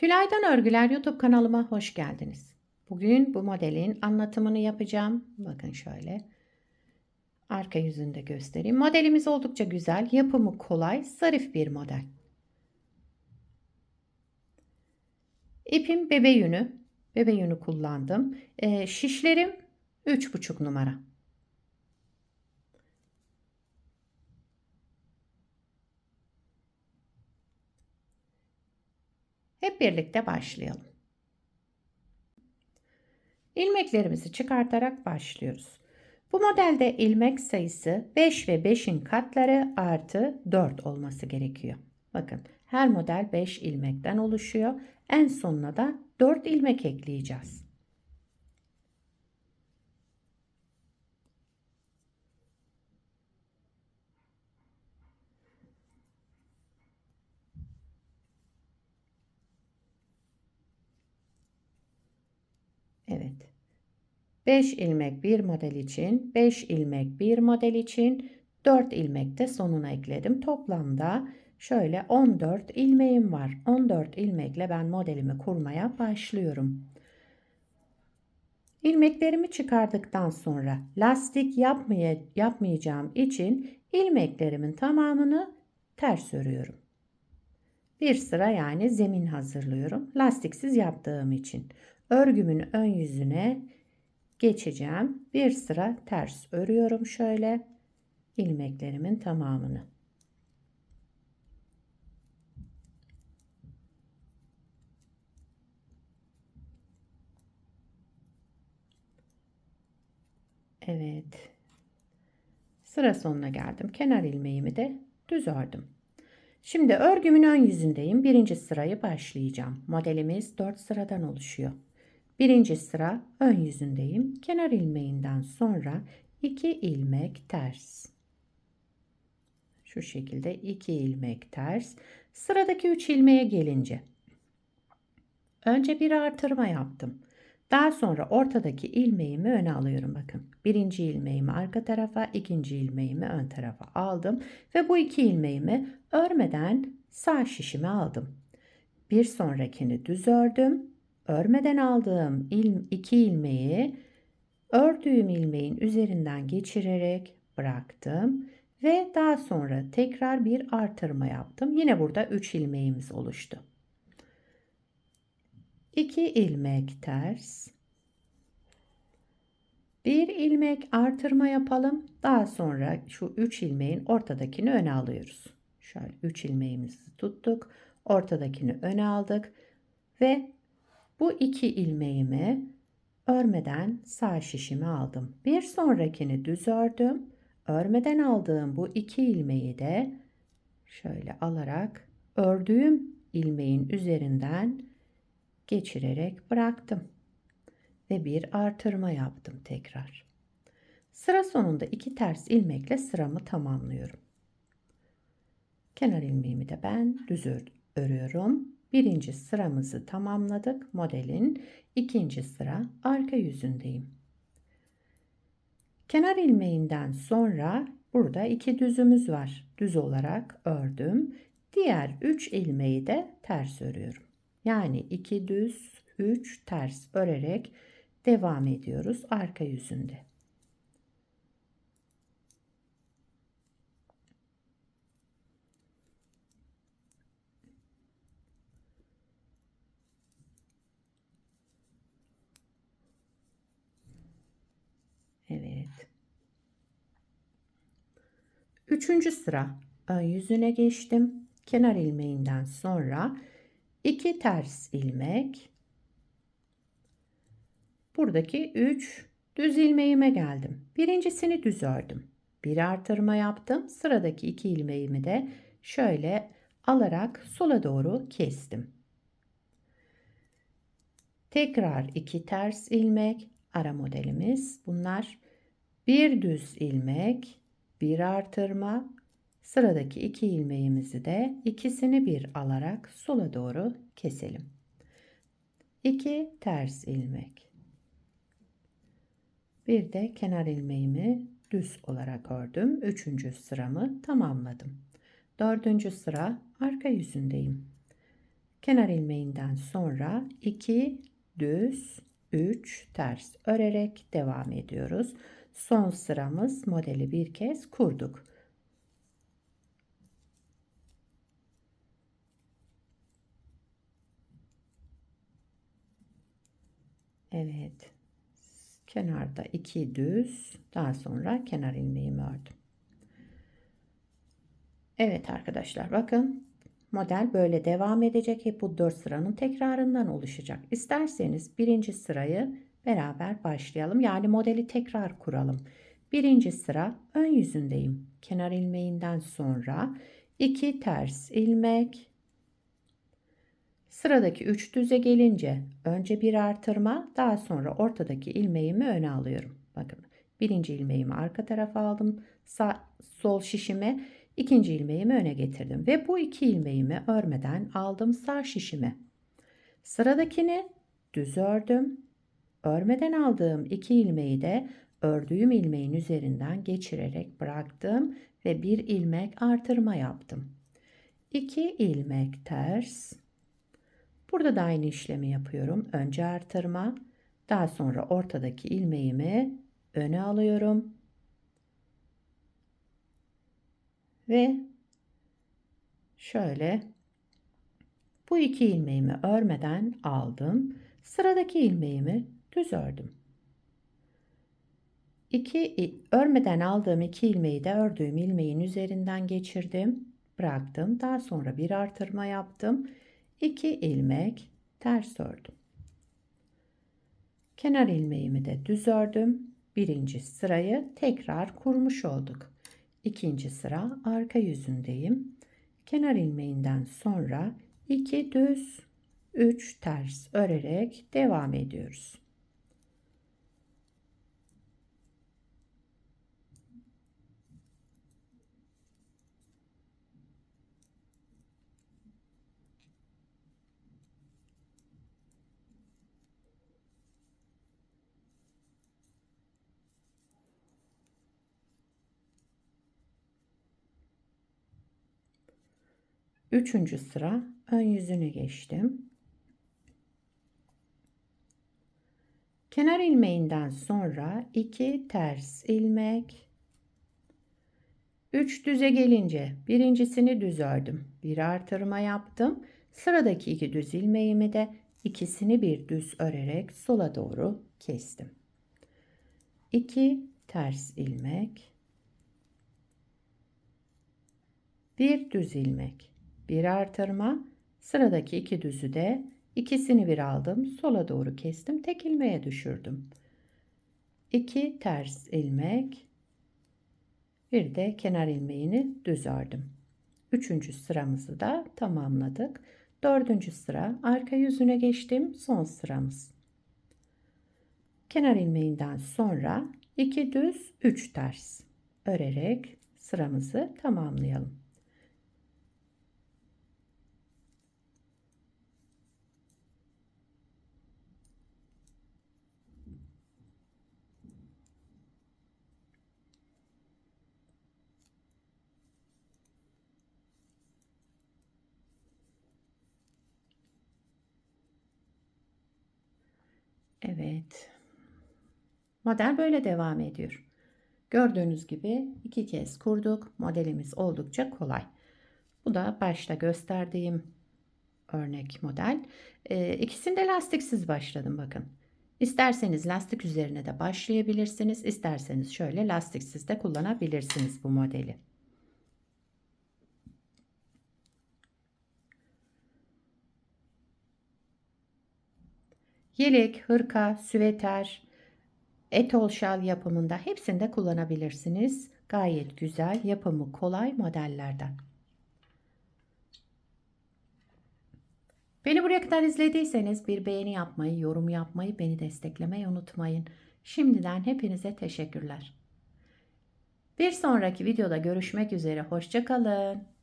Gülay'dan Örgüler YouTube kanalıma hoş geldiniz. Bugün bu modelin anlatımını yapacağım. Bakın şöyle arka yüzünü de göstereyim. Modelimiz oldukça güzel, yapımı kolay, zarif bir model. İpim bebe yünü. Bebe yünü kullandım. Şişlerim 3,5 numara. Hep birlikte başlayalım. İlmeklerimizi çıkartarak başlıyoruz. Bu modelde ilmek sayısı 5 ve 5'in katları artı 4 olması gerekiyor. Bakın her model 5 ilmekten oluşuyor. En sonuna da 4 ilmek ekleyeceğiz. Evet. 5 ilmek bir model için, 5 ilmek bir model için, 4 ilmek de sonuna ekledim. Toplamda şöyle 14 ilmeğim var. 14 ilmekle ben modelimi kurmaya başlıyorum. İlmeklerimi çıkardıktan sonra lastik yapmayacağım için ilmeklerimin tamamını ters örüyorum. Bir sıra yani zemin hazırlıyorum. Lastiksiz yaptığım için örgümün ön yüzüne geçeceğim. Bir sıra ters örüyorum şöyle ilmeklerimin tamamını. Evet. Sıra sonuna geldim. Kenar ilmeğimi de düz ördüm. Şimdi örgümün ön yüzündeyim. Birinci sırayı başlayacağım. Modelimiz 4 sıradan oluşuyor. Birinci sıra ön yüzündeyim. Kenar ilmeğinden sonra 2 ilmek ters. Şu şekilde 2 ilmek ters. Sıradaki 3 ilmeğe gelince önce bir artırma yaptım. Daha sonra ortadaki ilmeğimi öne alıyorum bakın. Birinci ilmeğimi arka tarafa, ikinci ilmeğimi ön tarafa aldım ve bu iki ilmeğimi örmeden sağ şişime aldım. Bir sonrakini düz ördüm. Örmeden aldığım iki ilmeği ördüğüm ilmeğin üzerinden geçirerek bıraktım ve daha sonra tekrar bir artırma yaptım. Yine burada 3 ilmeğimiz oluştu. 2 ilmek ters, bir ilmek artırma yapalım. Daha sonra şu 3 ilmeğin ortadakini öne alıyoruz. Şöyle 3 ilmeğimizi tuttuk. Ortadakini öne aldık ve bu 2 ilmeğimi örmeden sağ şişime aldım. Bir sonrakini düz ördüm. Örmeden aldığım bu 2 ilmeği de şöyle alarak ördüğüm ilmeğin üzerinden geçirerek bıraktım ve bir artırma yaptım tekrar. Sıra sonunda 2 ters ilmekle sıramı tamamlıyorum. Kenar ilmeğimi de ben düz örüyorum. Birinci sıramızı tamamladık. Modelin ikinci sıra arka yüzündeyim. Kenar ilmeğinden sonra burada 2 düzümüz var. Düz olarak ördüm. Diğer 3 ilmeği de ters örüyorum. Yani 2 düz, 3 ters örerek devam ediyoruz arka yüzünde. Evet. Üçüncü sıra ön yüzüne geçtim. Kenar ilmeğinden sonra 2 ters ilmek. Buradaki 3 düz ilmeğime geldim. Birincisini düz ördüm. Bir artırma yaptım. Sıradaki 2 ilmeğimi de şöyle alarak sola doğru kestim. Tekrar 2 ters ilmek. Ara modelimiz bunlar. Bir düz ilmek, bir artırma. Sıradaki 2 ilmeğimizi de ikisini bir alarak sola doğru keselim. 2 ters ilmek. Bir de kenar ilmeğimi düz olarak ördüm. Üçüncü sıramı tamamladım. Dördüncü sıra arka yüzündeyim. Kenar ilmeğinden sonra 2 düz, 3 ters örerek devam ediyoruz. Son sıramız, modeli bir kez kurduk. Evet. Kenarda 2 düz, daha sonra kenar ilmeğimi ördüm. Evet arkadaşlar, bakın model böyle devam edecek. Hep bu 4 sıranın tekrarından oluşacak. İsterseniz birinci sırayı beraber başlayalım. Yani modeli tekrar kuralım. Birinci sıra ön yüzündeyim. Kenar ilmeğinden sonra 2 ters ilmek. Sıradaki 3 düze gelince önce bir artırma, daha sonra ortadaki ilmeğimi öne alıyorum. Bakın, birinci ilmeğimi arka tarafa aldım. Sol şişime, ikinci ilmeğimi öne getirdim ve bu iki ilmeğimi örmeden aldım sağ şişime. Sıradakini düz ördüm. Örmeden aldığım iki ilmeği de ördüğüm ilmeğin üzerinden geçirerek bıraktım ve bir ilmek artırma yaptım. 2 ilmek ters. Burada da aynı işlemi yapıyorum. Önce artırma, daha sonra ortadaki ilmeğimi öne alıyorum ve şöyle bu iki ilmeğimi örmeden aldım. Sıradaki ilmeğimi düz ördüm. Örmeden aldığım iki ilmeği de ördüğüm ilmeğin üzerinden geçirdim, bıraktım. Daha sonra bir artırma yaptım. 2 ilmek ters ördüm. Kenar ilmeğimi de düz ördüm. Birinci sırayı tekrar kurmuş olduk. İkinci sıra arka yüzündeyim. Kenar ilmeğinden sonra 2 düz, 3 ters örerek devam ediyoruz. Üçüncü sıra ön yüzüne geçtim. Kenar ilmeğinden sonra 2 ters ilmek. 3 düze gelince birincisini düz ördüm. Bir artırma yaptım. Sıradaki 2 düz ilmeğimi de ikisini bir düz örerek sola doğru kestim. 2 ters ilmek. Bir düz ilmek. Bir artırma. Sıradaki 2 düzü de ikisini bir aldım. Sola doğru kestim. Tek ilmeğe düşürdüm. 2 ters ilmek. Bir de kenar ilmeğini düz ördüm. Üçüncü sıramızı da tamamladık. Dördüncü sıra arka yüzüne geçtim. Son sıramız. Kenar ilmeğinden sonra 2 düz 3 ters örerek sıramızı tamamlayalım. Evet. Model böyle devam ediyor. Gördüğünüz gibi iki kez kurduk. Modelimiz oldukça kolay. Bu da başta gösterdiğim örnek model. İkisinde lastiksiz başladım bakın. İsterseniz lastik üzerine de başlayabilirsiniz. İsterseniz şöyle lastiksiz de kullanabilirsiniz bu modeli. Yelek, hırka, süveter, etol şal yapımında hepsinde kullanabilirsiniz. Gayet güzel, yapımı kolay modellerden. Beni buraya kadar izlediyseniz bir beğeni yapmayı, yorum yapmayı, beni desteklemeyi unutmayın. Şimdiden hepinize teşekkürler. Bir sonraki videoda görüşmek üzere. Hoşça kalın.